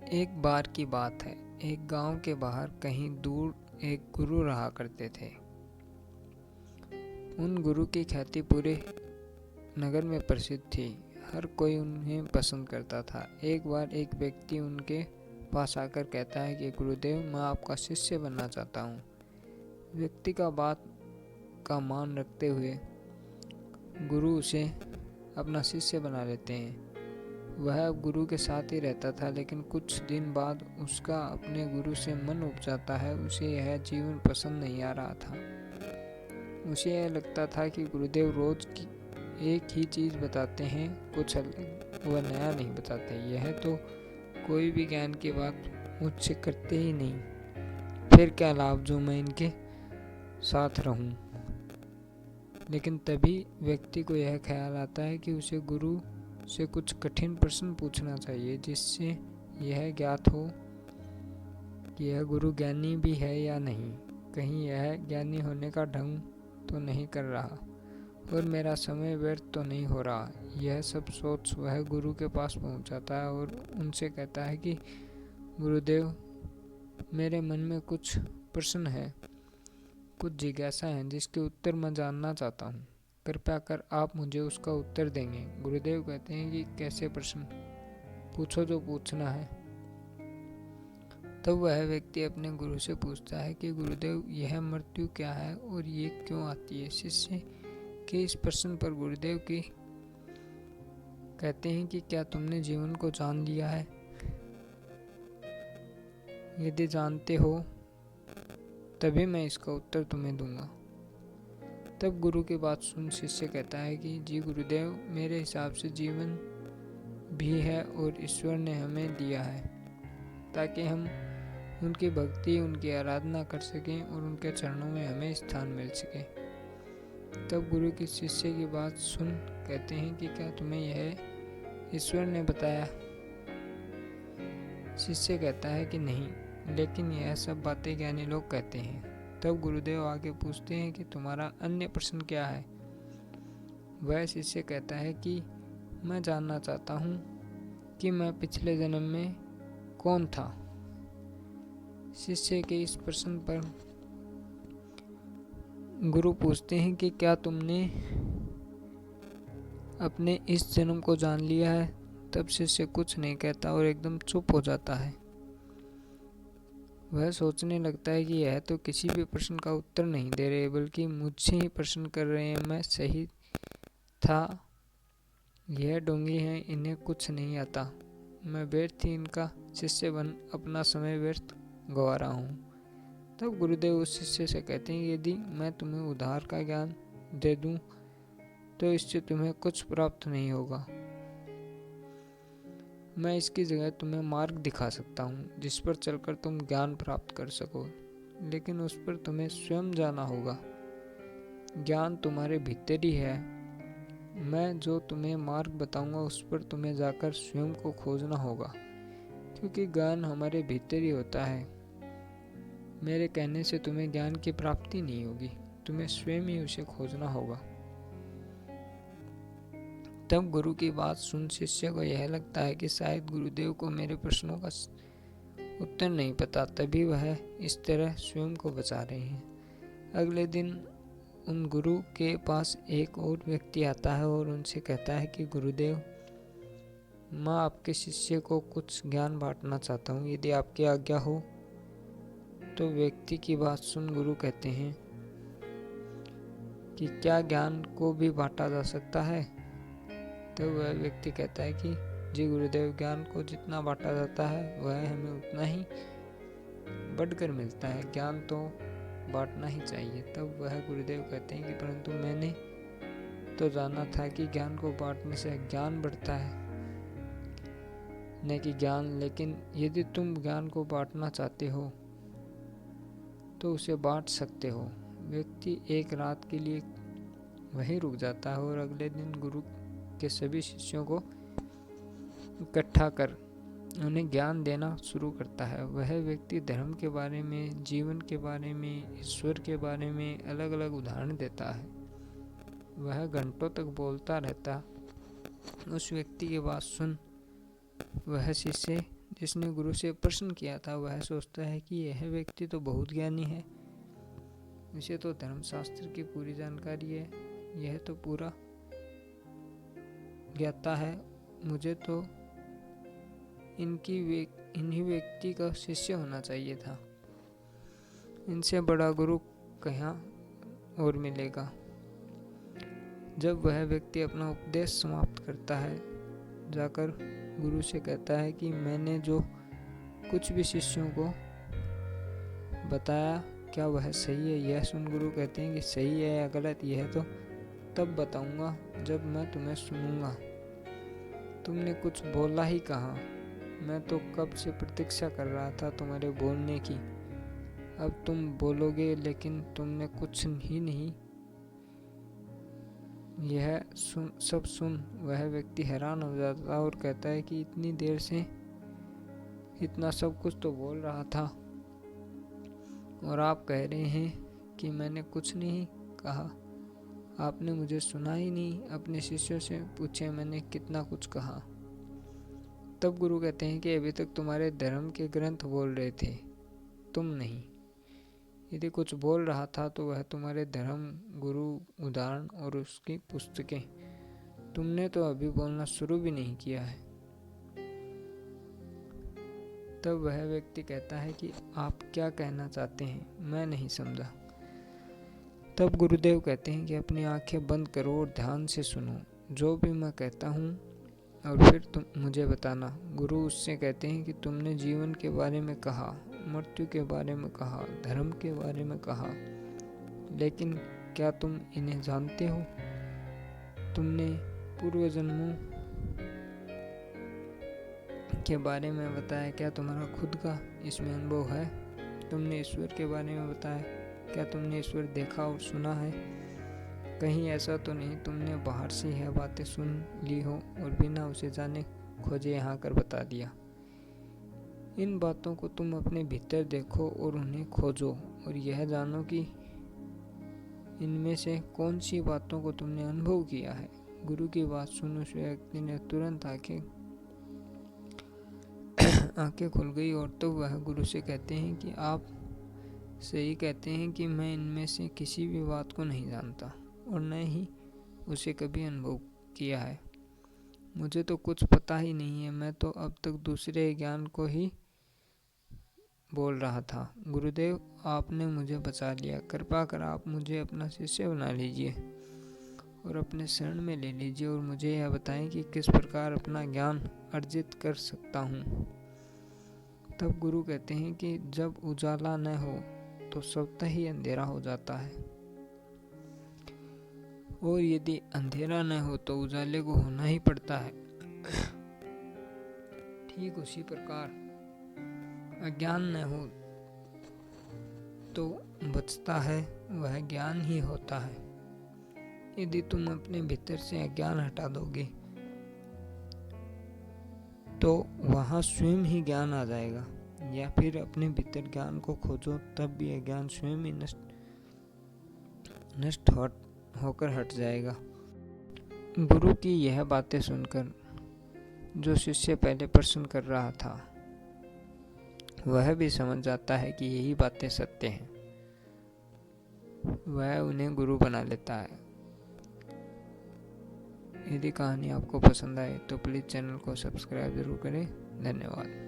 एक बार की बात है। एक गांव के बाहर कहीं दूर एक गुरु रहा करते थे। उन गुरु की ख्याति पूरे नगर में प्रसिद्ध थी। हर कोई उन्हें पसंद करता था। एक बार एक व्यक्ति उनके पास आकर कहता है कि गुरुदेव, मैं आपका शिष्य बनना चाहता हूँ। व्यक्ति का बात का मान रखते हुए गुरु उसे अपना शिष्य बना लेते हैं। वह अब गुरु के साथ ही रहता था, लेकिन कुछ दिन बाद उसका अपने गुरु से मन उब जाता है। उसे यह जीवन पसंद नहीं आ रहा था। उसे यह लगता था कि गुरुदेव रोज की एक ही चीज़ बताते हैं, कुछ अलग व नया नहीं बताते। यह तो कोई भी ज्ञान की बात मुझसे करते ही नहीं, फिर क्या लाभ जो मैं इनके साथ रहूं। लेकिन तभी व्यक्ति को यह ख्याल आता है कि उसे गुरु से कुछ कठिन प्रश्न पूछना चाहिए, जिससे यह ज्ञात हो कि यह गुरु ज्ञानी भी है या नहीं। कहीं यह ज्ञानी होने का ढंग तो नहीं कर रहा और मेरा समय व्यर्थ तो नहीं हो रहा। यह सब सोच वह गुरु के पास पहुंच जाता है और उनसे कहता है कि गुरुदेव, मेरे मन में कुछ प्रश्न है, कुछ जिज्ञासा है जिसके उत्तर मैं जानना चाहता हूँ। कृपया कर आप मुझे उसका उत्तर देंगे। गुरुदेव कहते हैं कि कैसे प्रश्न, पूछो जो पूछना है। तब वह व्यक्ति अपने गुरु से पूछता है कि गुरुदेव, यह मृत्यु क्या है और ये क्यों आती है। शिष्य के इस प्रश्न पर गुरुदेव की कहते हैं कि क्या तुमने जीवन को जान लिया है? यदि जानते हो तभी मैं इसका उत्तर तुम्हें दूंगा। तब गुरु की बात सुन शिष्य कहता है कि जी गुरुदेव, मेरे हिसाब से जीवन भी है और ईश्वर ने हमें दिया है ताकि हम उनकी भक्ति, उनकी आराधना कर सकें और उनके चरणों में हमें स्थान मिल सके। तब गुरु की शिष्य की बात सुन कहते हैं कि क्या तुम्हें यह ईश्वर ने बताया? शिष्य कहता है कि नहीं, लेकिन यह सब बातें ज्ञानी लोग कहते हैं। तब गुरुदेव आगे पूछते हैं कि तुम्हारा अन्य प्रश्न क्या है? वह शिष्य कहता है कि मैं जानना चाहता हूँ कि मैं पिछले जन्म में कौन था। शिष्य के इस प्रश्न पर गुरु पूछते हैं कि क्या तुमने अपने इस जन्म को जान लिया है? तब शिष्य कुछ नहीं कहता और एकदम चुप हो जाता है। वह सोचने लगता है कि यह तो किसी भी प्रश्न का उत्तर नहीं दे रहे, बल्कि मुझसे ही प्रश्न कर रहे हैं। मैं सही था, यह डोंगी हैं, इन्हें कुछ नहीं आता। मैं व्यर्थ ही इनका शिष्य बन अपना समय व्यर्थ गवा रहा हूँ। तब गुरुदेव उस शिष्य से कहते हैं, यदि मैं तुम्हें उधार का ज्ञान दे दूं तो इससे तुम्हें कुछ प्राप्त नहीं होगा। मैं इसकी जगह तुम्हें मार्ग दिखा सकता हूँ जिस पर चलकर तुम ज्ञान प्राप्त कर सको, लेकिन उस पर तुम्हें स्वयं जाना होगा। ज्ञान तुम्हारे भीतर ही है। मैं जो तुम्हें मार्ग बताऊंगा उस पर तुम्हें जाकर स्वयं को खोजना होगा, क्योंकि ज्ञान हमारे भीतर ही होता है। मेरे कहने से तुम्हें ज्ञान की प्राप्ति नहीं होगी, तुम्हें स्वयं ही उसे खोजना होगा। तब गुरु की बात सुन शिष्य को यह लगता है कि शायद गुरुदेव को मेरे प्रश्नों का उत्तर नहीं पता, तभी वह इस तरह स्वयं को बचा रहे हैं। अगले दिन उन गुरु के पास एक और व्यक्ति आता है और उनसे कहता है कि गुरुदेव, मैं आपके शिष्य को कुछ ज्ञान बांटना चाहता हूँ, यदि आपकी आज्ञा हो। तो व्यक्ति की बात सुन गुरु कहते हैं कि क्या ज्ञान को भी बांटा जा सकता है? तो वह व्यक्ति कहता है कि जी गुरुदेव, ज्ञान को जितना बांटा जाता है वह हमें उतना ही बढ़कर मिलता है। ज्ञान तो बांटना ही चाहिए। तब वह गुरुदेव कहते हैं कि परंतु मैंने तो जाना था कि ज्ञान को बांटने से ज्ञान बढ़ता है, न कि ज्ञान। लेकिन यदि तुम ज्ञान को बांटना चाहते हो तो उसे बांट सकते हो। व्यक्ति एक रात के लिए वहीं रुक जाता है और अगले दिन गुरु के सभी शिष्यों को इकट्ठा कर उन्हें ज्ञान देना शुरू करता है। वह व्यक्ति धर्म के बारे में, जीवन के बारे में, ईश्वर के बारे में अलग अलग उदाहरण देता है। वह घंटों तक बोलता रहता। उस व्यक्ति की बात सुन वह शिष्य जिसने गुरु से प्रश्न किया था वह सोचता है कि यह व्यक्ति तो बहुत ज्ञानी है, इसे तो धर्मशास्त्र की पूरी जानकारी है, यह तो पूरा ज्ञाता है, मुझे तो इन्हीं व्यक्ति का शिष्य होना चाहिए था। इनसे बड़ा गुरु कहाँ और मिलेगा। जब वह व्यक्ति अपना उपदेश समाप्त करता है, जाकर गुरु से कहता है कि मैंने जो कुछ भी शिष्यों को बताया क्या वह सही है। यह सुन गुरु कहते हैं कि सही है या गलत यह तो तब बताऊंगा जब मैं तुम्हें सुनूंगा। तुमने कुछ बोला ही कहाँ, मैं तो कब से प्रतीक्षा कर रहा था तुम्हारे बोलने की। अब तुम बोलोगे लेकिन तुमने कुछ ही नहीं। यह सब सुन वह व्यक्ति हैरान हो जाता और कहता है कि इतनी देर से इतना सब कुछ तो बोल रहा था और आप कह रहे हैं कि मैंने कुछ नहीं कहा। आपने मुझे सुना ही नहीं। अपने शिष्यों से पूछे मैंने कितना कुछ कहा। तब गुरु कहते हैं कि अभी तक तुम्हारे धर्म के ग्रंथ बोल रहे थे, तुम नहीं। यदि कुछ बोल रहा था तो वह तुम्हारे धर्म, गुरु, उदाहरण और उसकी पुस्तकें। तुमने तो अभी बोलना शुरू भी नहीं किया है। तब वह व्यक्ति कहता है कि आप क्या कहना चाहते हैं, मैं नहीं समझा। तब गुरुदेव कहते हैं कि अपनी आंखें बंद करो और ध्यान से सुनो जो भी मैं कहता हूँ और फिर तुम मुझे बताना। गुरु उससे कहते हैं कि तुमने जीवन के बारे में कहा, मृत्यु के बारे में कहा, धर्म के बारे में कहा, लेकिन क्या तुम इन्हें जानते हो? तुमने पूर्व जन्मों के बारे में बताया, क्या तुम्हारा खुद का इसमें अनुभव है? तुमने ईश्वर के बारे में बताया, क्या तुमने ईश्वर देखा और सुना है? कहीं ऐसा तो नहीं तुमने बाहर से यह बातें सुन ली हो और बिना उसे जाने खोजे यहाँ कर बता दिया। इन बातों को तुम अपने भीतर देखो और उन्हें खोजो और यह जानो कि इनमें से कौन सी बातों को तुमने अनुभव किया है। गुरु की बात सुन उस व्यक्ति ने तुरंत आंखें खुल गई और तो वह गुरु से कहते हैं कि आप सही कहते हैं कि मैं इनमें से किसी भी बात को नहीं जानता और न ही उसे कभी अनुभव किया है। मुझे तो कुछ पता ही नहीं है, मैं तो अब तक दूसरे ज्ञान को ही बोल रहा था। गुरुदेव, आपने मुझे बचा लिया। कृपा कर आप मुझे अपना शिष्य बना लीजिए और अपने शरण में ले लीजिए और मुझे यह बताएं कि किस प्रकार अपना ज्ञान अर्जित कर सकता हूँ। तब गुरु कहते हैं कि जब उजाला न हो तो स्वतः ही अंधेरा हो जाता है और यदि अंधेरा न हो तो उजाले को होना ही पड़ता है। ठीक उसी प्रकार अज्ञान न हो तो बचता है वह ज्ञान ही होता है। यदि तुम अपने भीतर से अज्ञान हटा दोगे तो वहाँ स्वयं ही ज्ञान आ जाएगा, या फिर अपने भीतर ज्ञान को खोजो तब भी अज्ञान स्वयं ही नष्ट होकर हट जाएगा। गुरु की यह बातें सुनकर जो शिष्य पहले प्रश्न कर रहा था वह भी समझ जाता है कि यही बातें सत्य हैं। वह उन्हें गुरु बना लेता है। यदि कहानी आपको पसंद आए तो प्लीज़ चैनल को सब्सक्राइब जरूर करें। धन्यवाद।